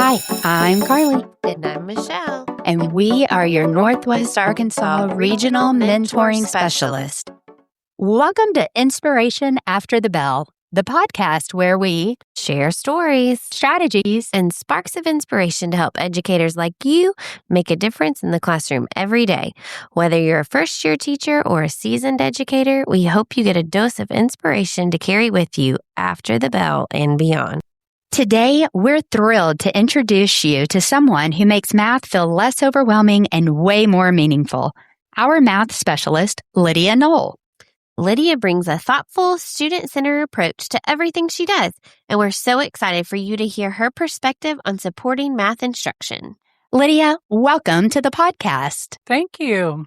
Hi, I'm Carly. And I'm Michelle. And we are your Northwest Arkansas Regional Mentoring Specialist. Welcome to Inspiration After the Bell, the podcast where we Share stories, strategies, and sparks of inspiration to help educators like you make a difference in the classroom every day. Whether you're a first-year teacher or a seasoned educator, we hope you get a dose of inspiration to carry with you after the bell and beyond. Today, we're thrilled to introduce you to someone who makes math feel less overwhelming and way more meaningful. Our math specialist, Lydia Nolls. Lydia brings a thoughtful, student-centered approach to everything she does, and we're so excited for you to hear her perspective on supporting math instruction. Lydia, welcome to the podcast. Thank you.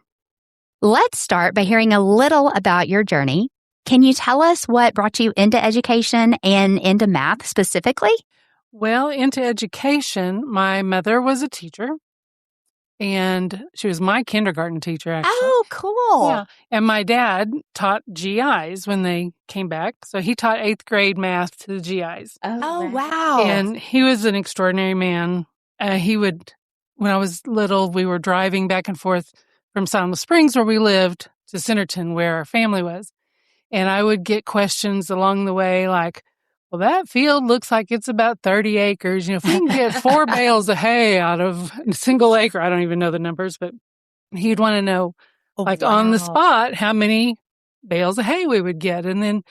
Let's start by hearing a little about your journey. Can you tell us what brought you into education and into math specifically? Well, into education, my mother was a teacher, and she was my kindergarten teacher, actually. Oh, cool. Yeah. And my dad taught GIs when they came back. So he taught 8th grade math to the GIs. Oh, wow. And he was an extraordinary man. When I was little, we were driving back and forth from Silent Springs, where we lived, to Centerton, where our family was. And I would get questions along the way like, well, that field looks like it's about 30 acres. If we can get 4 bales of hay out of a single acre, I don't even know the numbers, but he'd want to know, on the spot, how many bales of hay we would get. And then,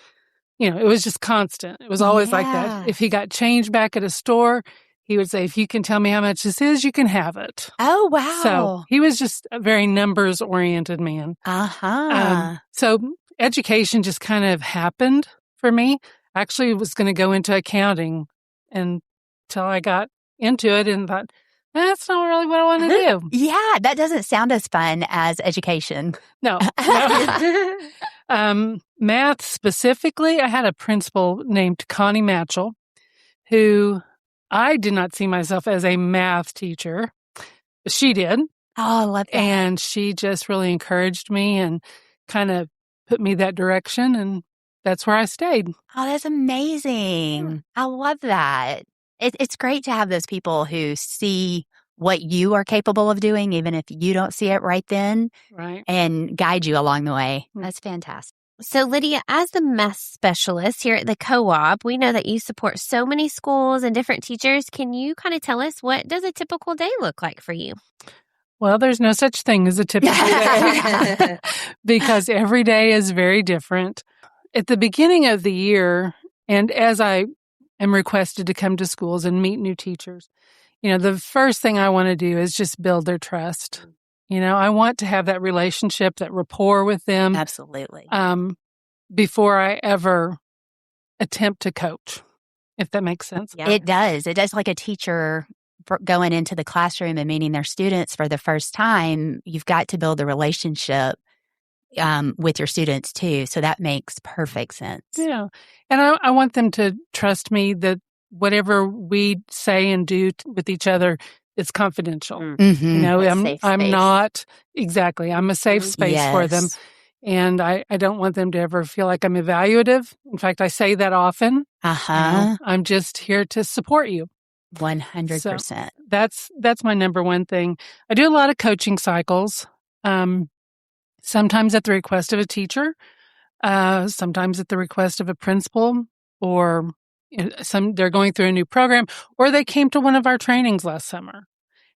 it was just constant. It was always like that. If he got change back at a store, he would say, if you can tell me how much this is, you can have it. Oh, wow. So he was just a very numbers-oriented man. Uh-huh. So education just kind of happened for me. I actually was going to go into accounting until I got into it and thought, that's not really what I want to do. Yeah, that doesn't sound as fun as education. No. Math specifically, I had a principal named Connie Matchell, who I did not see myself as a math teacher. She did. Oh, I love that. And she just really encouraged me and kind of put me that direction, and that's where I stayed. Oh, that's amazing. I love that. It's great to have those people who see what you are capable of doing, even if you don't see it right then, right, and guide you along the way. That's fantastic. So, Lydia, as the math specialist here at the co-op, we know that you support so many schools and different teachers. Can you kind of tell us, what does a typical day look like for you? Well, there's no such thing as a typical day because every day is very different. At the beginning of the year, and as I am requested to come to schools and meet new teachers, the first thing I want to do is just build their trust. I want to have that relationship, that rapport with them. Absolutely. Before I ever attempt to coach, if that makes sense. Yeah. It does. It does. Like a teacher going into the classroom and meeting their students for the first time, you've got to build a relationship with your students too. So that makes perfect sense. Yeah. And I want them to trust me that whatever we say and do with each other, it's confidential. Mm-hmm. I'm not, exactly. I'm a safe space for them. And I don't want them to ever feel like I'm evaluative. In fact, I say that often. I'm just here to support you. 100%. So that's my number one thing. I do a lot of coaching cycles, sometimes at the request of a teacher, sometimes at the request of a principal, or they're going through a new program, or they came to one of our trainings last summer.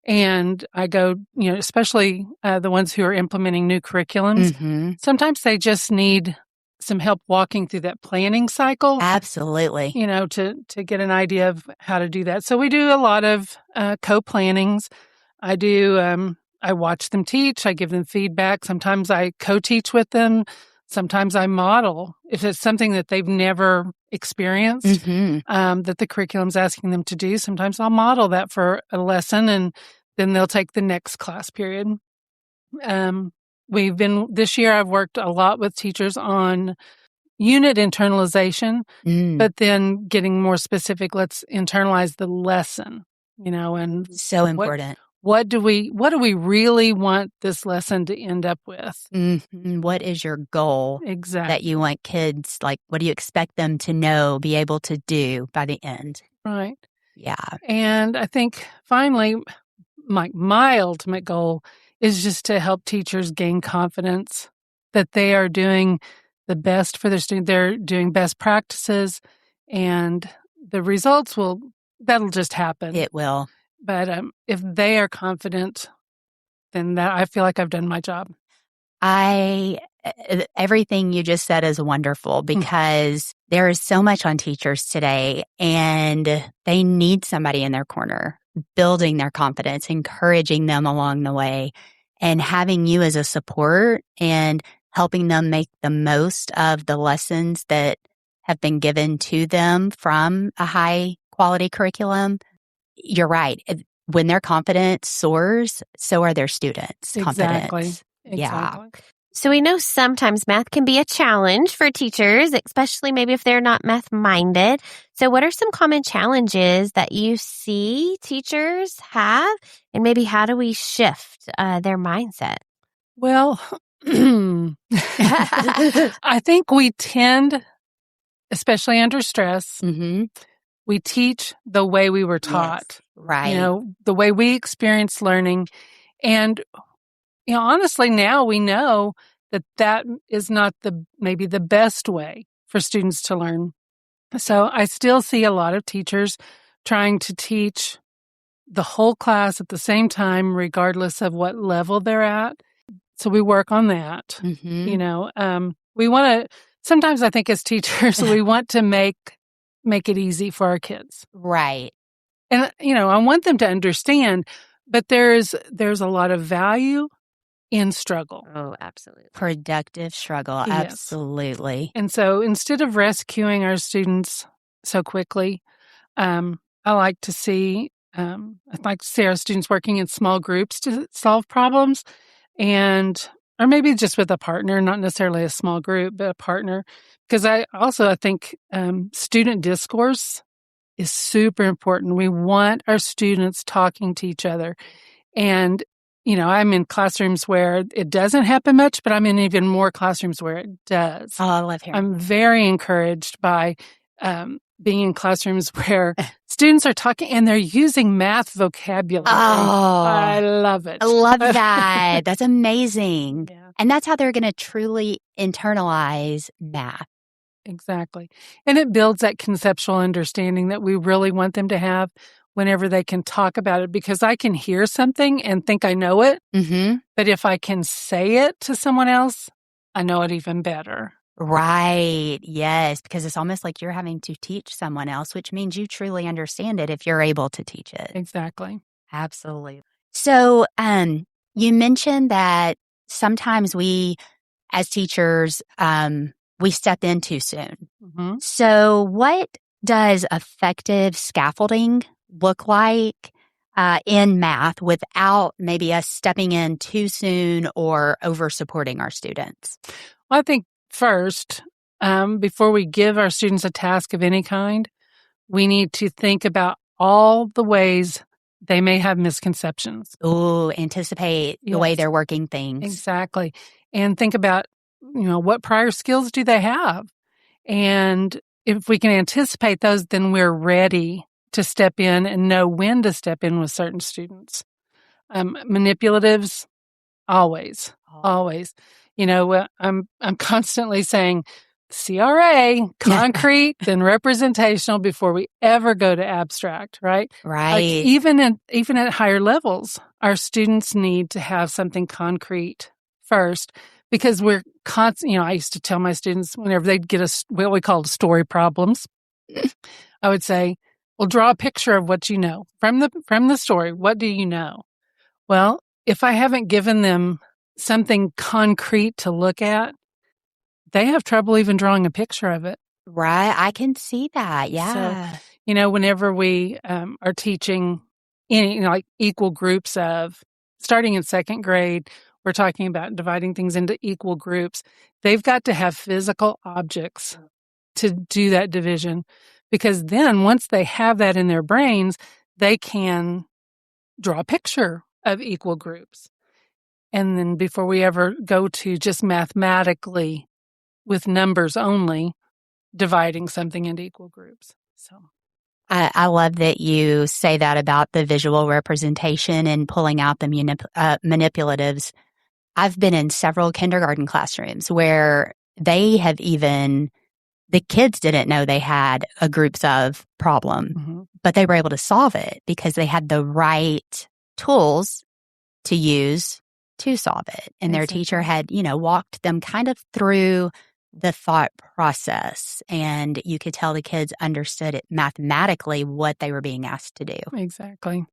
And I go, especially the ones who are implementing new curriculums, sometimes they just need some help walking through that planning cycle. Absolutely. To get an idea of how to do that. So we do a lot of co-plannings. I watch them teach. I give them feedback. Sometimes I co-teach with them. Sometimes I model if it's something that they've never experienced, that the curriculum's asking them to do. Sometimes I'll model that for a lesson, and then they'll take the next class period. This year I've worked a lot with teachers on unit internalization, but then getting more specific, let's internalize the lesson, and so important. What do we really want this lesson to end up with? Mm-hmm. What is your goal? Exactly. That you want kids, what do you expect them to know, be able to do by the end? Right. Yeah. And I think finally, my ultimate goal is just to help teachers gain confidence that they are doing the best for their student. They're doing best practices, and the results that'll just happen. It will. But if they are confident, then I feel like I've done my job. Everything you just said is wonderful because there is so much on teachers today, and they need somebody in their corner, building their confidence, encouraging them along the way, and having you as a support and helping them make the most of the lessons that have been given to them from a high quality curriculum. You're right. When their confidence soars, so are their students' confidence. Yeah. So we know sometimes math can be a challenge for teachers, especially maybe if they're not math minded. So what are some common challenges that you see teachers have, and maybe how do we shift their mindset? Well, I think we tend, especially under stress, we teach the way we were taught. Yes, right. The way we experience learning. And, honestly, now we know that is not maybe the best way for students to learn. So I still see a lot of teachers trying to teach the whole class at the same time, regardless of what level they're at. So we work on that. We want to, sometimes I think as teachers, we want to make it easy for our kids. Right. And, I want them to understand, but there's a lot of value in struggle. Oh, absolutely. Productive struggle. Yes. Absolutely. And so instead of rescuing our students so quickly, I like to see our students working in small groups to solve problems, or maybe just with a partner, not necessarily a small group, but a partner. Because I think student discourse is super important. We want our students talking to each other. And, I'm in classrooms where it doesn't happen much, but I'm in even more classrooms where it does. Oh, I love hearing I'm very encouraged by being in classrooms where students are talking and they're using math vocabulary. Oh, I love it. I love that. That's amazing. Yeah. And that's how they're going to truly internalize math. Exactly. And it builds that conceptual understanding that we really want them to have whenever they can talk about it, because I can hear something and think I know it. But if I can say it to someone else, I know it even better. Right. Yes. Because it's almost like you're having to teach someone else, which means you truly understand it if you're able to teach it. Exactly. Absolutely. So, you mentioned that sometimes we, as teachers, we step in too soon. So what does effective scaffolding look like in math without maybe us stepping in too soon or over supporting our students? Well, I think first, before we give our students a task of any kind, we need to think about all the ways they may have misconceptions. Oh, anticipate the way they're working things. Exactly. And think about, what prior skills do they have? And if we can anticipate those, then we're ready to step in and know when to step in with certain students. Manipulatives, always. I'm constantly saying CRA, concrete, then representational before we ever go to abstract, right? Right. Like even at higher levels, our students need to have something concrete first, because we're constant. I used to tell my students whenever they'd get what we called story problems, I would say, well, draw a picture of what you know from the story. What do you know? Well, if I haven't given them something concrete to look at, they have trouble even drawing a picture of it. Right. I can see that. Yeah. So, whenever we are teaching like equal groups starting in second grade, we're talking about dividing things into equal groups. They've got to have physical objects to do that division, because then once they have that in their brains, they can draw a picture of equal groups. And then before we ever go to just mathematically with numbers only, dividing something into equal groups. So I love that you say that about the visual representation and pulling out the manipulatives. I've been in several kindergarten classrooms where they have the kids didn't know they had a groups of problem, but they were able to solve it because they had the right tools to use to solve it. And their teacher had, walked them kind of through the thought process, and you could tell the kids understood it mathematically what they were being asked to do. Exactly.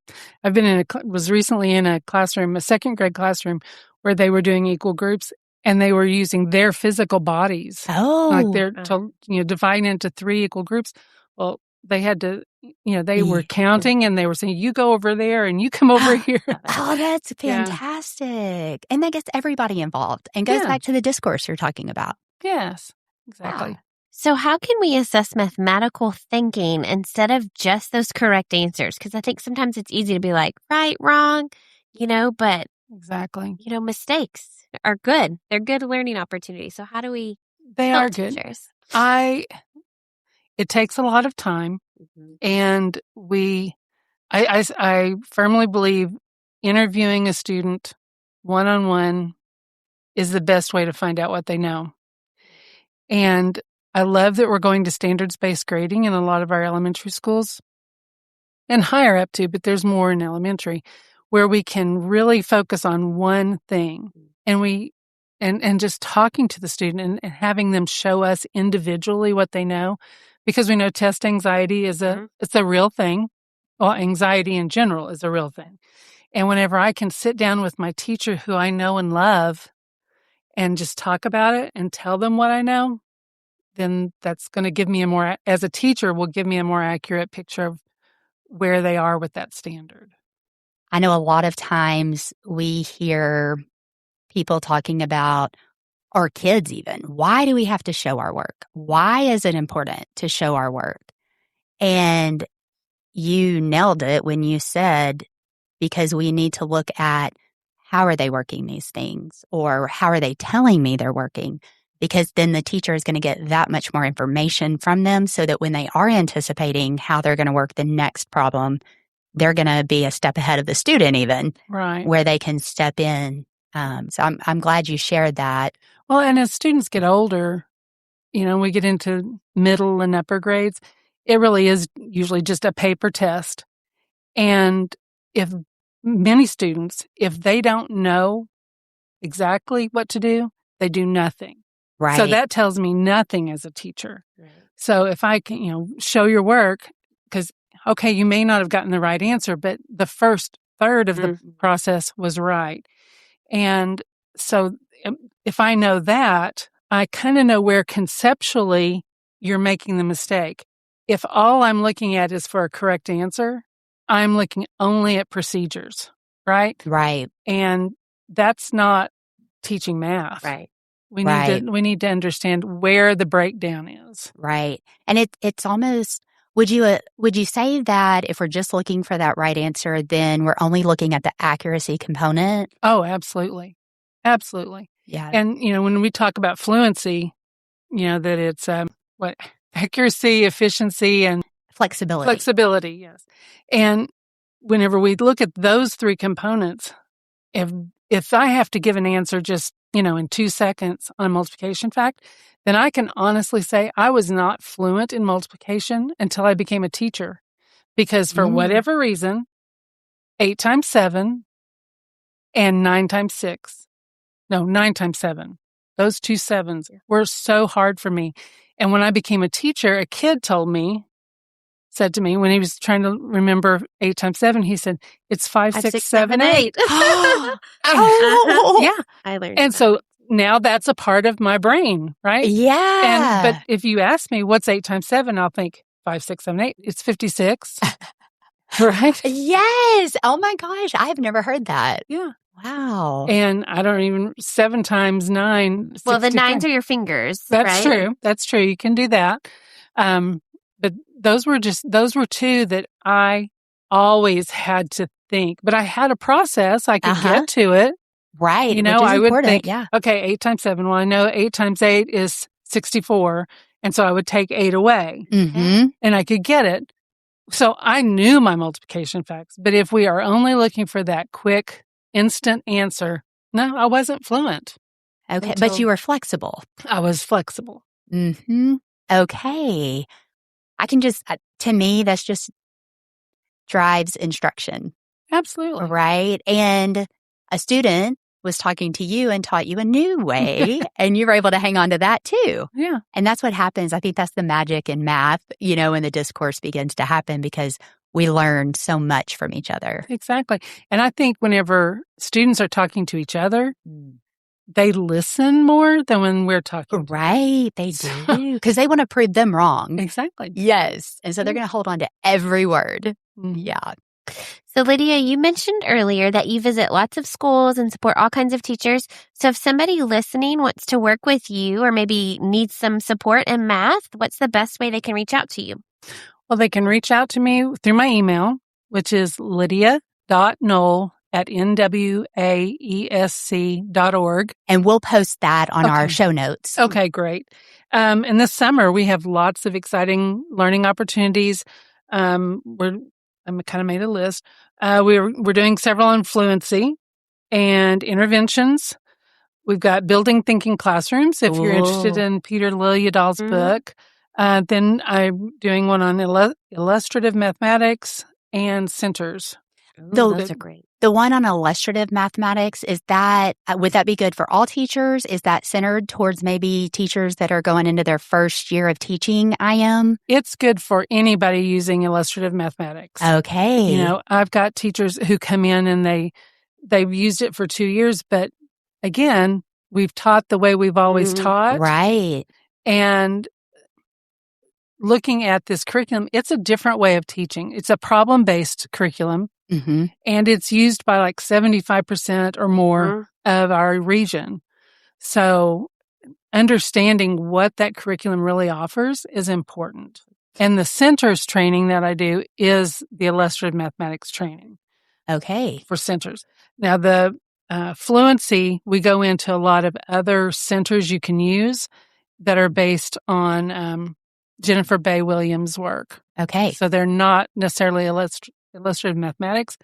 I've been was recently in a classroom, a second grade classroom, where they were doing equal groups, and they were using their physical bodies. Like they're dividing into 3 equal groups. Well, they had to, they were counting and they were saying, you go over there and you come over here. Oh, that's fantastic. Yeah. And that gets everybody involved and goes back to the discourse you're talking about. Yes, exactly. Wow. So how can we assess mathematical thinking instead of just those correct answers? Because I think sometimes it's easy to be like, right, wrong, but exactly. Mistakes are good. They're good learning opportunities. So how do we They help are good. teachers? It takes a lot of time, and I firmly believe interviewing a student one-on-one is the best way to find out what they know. And I love that we're going to standards-based grading in a lot of our elementary schools and higher up too, but there's more in elementary where we can really focus on one thing and just talking to the student and having them show us individually what they know, because we know test anxiety is it's a real thing. Well, anxiety in general is a real thing. And whenever I can sit down with my teacher who I know and love and just talk about it and tell them what I know, then that's going to give me as a teacher, will give me a more accurate picture of where they are with that standard. I know a lot of times we hear people talking about, or kids even, why do we have to show our work? Why is it important to show our work? And you nailed it when you said, because we need to look at how are they working these things, or how are they telling me they're working? Because then the teacher is going to get that much more information from them so that when they are anticipating how they're going to work the next problem, they're going to be a step ahead of the student even, right, where they can step in. So I'm glad you shared that. Well, and as students get older, we get into middle and upper grades, it really is usually just a paper test. And if many students, if they don't know exactly what to do, they do nothing. Right. So that tells me nothing as a teacher. Right. So if I can, show your work, because, okay, you may not have gotten the right answer, but the first third of the process was right. And so if I know that, I kind of know where conceptually you're making the mistake. If all I'm looking at is for a correct answer, I'm looking only at procedures, right? Right. And that's not teaching math. Right. We need to understand where the breakdown is. Right. And it's almost, would you say that if we're just looking for that right answer, then we're only looking at the accuracy component? Oh, absolutely. Absolutely. Yeah. And, when we talk about fluency, that it's accuracy, efficiency, and flexibility. Flexibility, yes. And whenever we look at those 3 components, if I have to give an answer just, in 2 seconds on a multiplication fact, then I can honestly say I was not fluent in multiplication until I became a teacher. Because for whatever reason, 8 times 7 and 9 times 7, those 2 sevens were so hard for me. And when I became a teacher, a kid said to me when he was trying to remember 8 times 7, he said, it's 5, 6, 7, 8. Oh, yeah. I learned. And so now that's a part of my brain, right? Yeah. But if you ask me what's 8 times 7, I'll think 5, 6, 7, 8. It's 56. Right? Yes. Oh my gosh. I've never heard that. Yeah. Wow. And I don't even, 7 times 9. Well, the 9s are your fingers. That's right? true. That's true. You can do that. But those were 2 that I always had to think. But I had a process. I could get to it. Right. I would think, okay, 8 times 7. Well, I know 8 times 8 is 64. And so I would take 8 away. Mm-hmm. And I could get it. So I knew my multiplication facts, but if we are only looking for that quick, instant answer, no, I wasn't fluent. Okay. But you were flexible. I was flexible. Mm-hmm. Okay. I can just, to me, that's just drives instruction. Absolutely. Right. And a student was talking to you and taught you a new way, and you were able to hang on to that too. Yeah. And that's what happens. I think that's the magic in math, when the discourse begins to happen, because we learn so much from each other. Exactly. And I think whenever students are talking to each other, they listen more than when we're talking. Right. They do. Because they want to prove them wrong. Exactly. Yes. And so they're going to hold on to every word. Mm-hmm. Yeah. So, Lydia, you mentioned earlier that you visit lots of schools and support all kinds of teachers. So if somebody listening wants to work with you or maybe needs some support in math, what's the best way they can reach out to you? Well, they can reach out to me through my email, which is lydia.knoll at nwaesc.org. And we'll post that on our show notes. Okay, great. And this summer, we have lots of exciting learning opportunities. I kind of made a list. We're doing several on fluency and interventions. We've got building thinking classrooms. If you're interested in Peter Lydia Nolls' book, then I'm doing one on illustrative mathematics and centers. Those are great. The one on illustrative mathematics, is that, would that be good for all teachers? Is that centered towards maybe teachers that are going into their first year of teaching IM? It's good for anybody using illustrative mathematics. Okay. I've got teachers who come in and they've used it for 2 years, but again, we've taught the way we've always taught. Right. And looking at this curriculum, it's a different way of teaching. It's a problem-based curriculum. Mm-hmm. And it's used by like 75% or more of our region. So understanding what that curriculum really offers is important. And the centers training that I do is the illustrative mathematics training. Okay. For centers. Now, the fluency, we go into a lot of other centers you can use that are based on Jennifer Bay Williams' work. Okay. So they're not necessarily illustrative mathematics,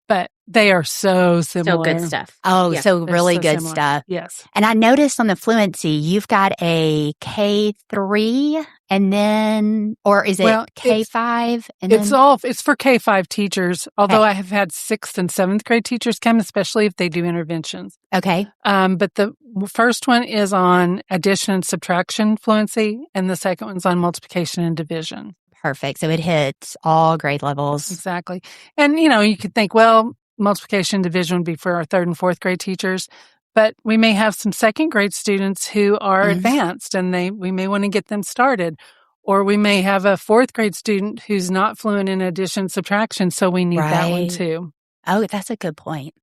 but they are so similar. So good stuff. Oh, Yeah, so really so good similar. stuff. Yes. And I noticed on the fluency, you've got a K3 and then, or is it K5? It's for K5 teachers, although I have had 6th and 7th grade teachers come, especially if they do interventions. Okay. But the first one is on addition and subtraction fluency, and the second one's on multiplication and division. Perfect. So it hits all grade levels. Exactly. And, you could think, well, multiplication and division would be for our 3rd and 4th grade teachers, but we may have some 2nd grade students who are advanced and we may want to get them started. Or we may have a 4th grade student who's not fluent in addition, subtraction, so we need that one too. Oh, that's a good point.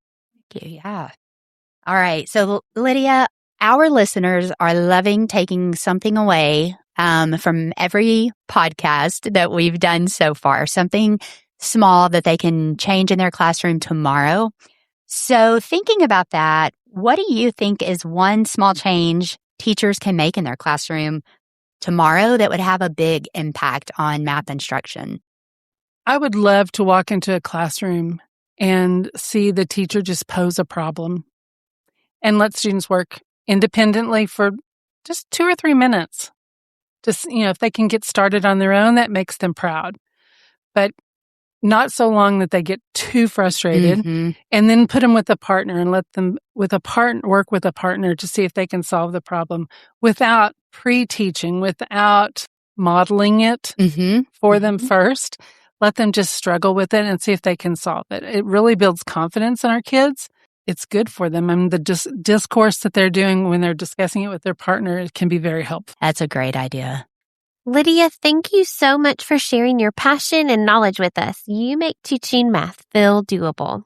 Thank you. Yeah. All right. So, Lydia, our listeners are loving taking something away from every podcast that we've done so far, something small that they can change in their classroom tomorrow. So thinking about that, what do you think is one small change teachers can make in their classroom tomorrow that would have a big impact on math instruction? I would love to walk into a classroom and see the teacher just pose a problem and let students work independently for just 2 or 3 minutes. Just, if they can get started on their own, that makes them proud. But not so long that they get too frustrated, and then put them with a partner and let them work with a partner to see if they can solve the problem without pre-teaching, without modeling it for them first. Let them just struggle with it and see if they can solve it. It really builds confidence in our kids. It's good for them. And the discourse that they're doing when they're discussing it with their partner, it can be very helpful. That's a great idea. Lydia, thank you so much for sharing your passion and knowledge with us. You make teaching math feel doable.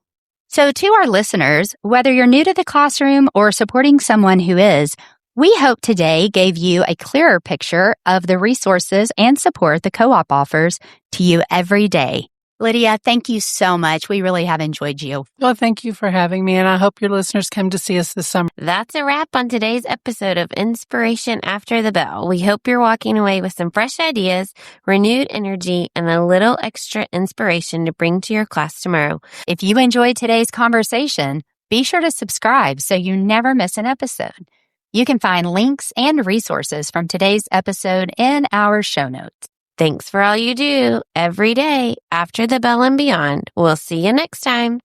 So to our listeners, whether you're new to the classroom or supporting someone who is, we hope today gave you a clearer picture of the resources and support the co-op offers to you every day. Lydia, thank you so much. We really have enjoyed you. Well, thank you for having me, and I hope your listeners come to see us this summer. That's a wrap on today's episode of Inspiration After the Bell. We hope you're walking away with some fresh ideas, renewed energy, and a little extra inspiration to bring to your class tomorrow. If you enjoyed today's conversation, be sure to subscribe so you never miss an episode. You can find links and resources from today's episode in our show notes. Thanks for all you do every day after the bell and beyond. We'll see you next time.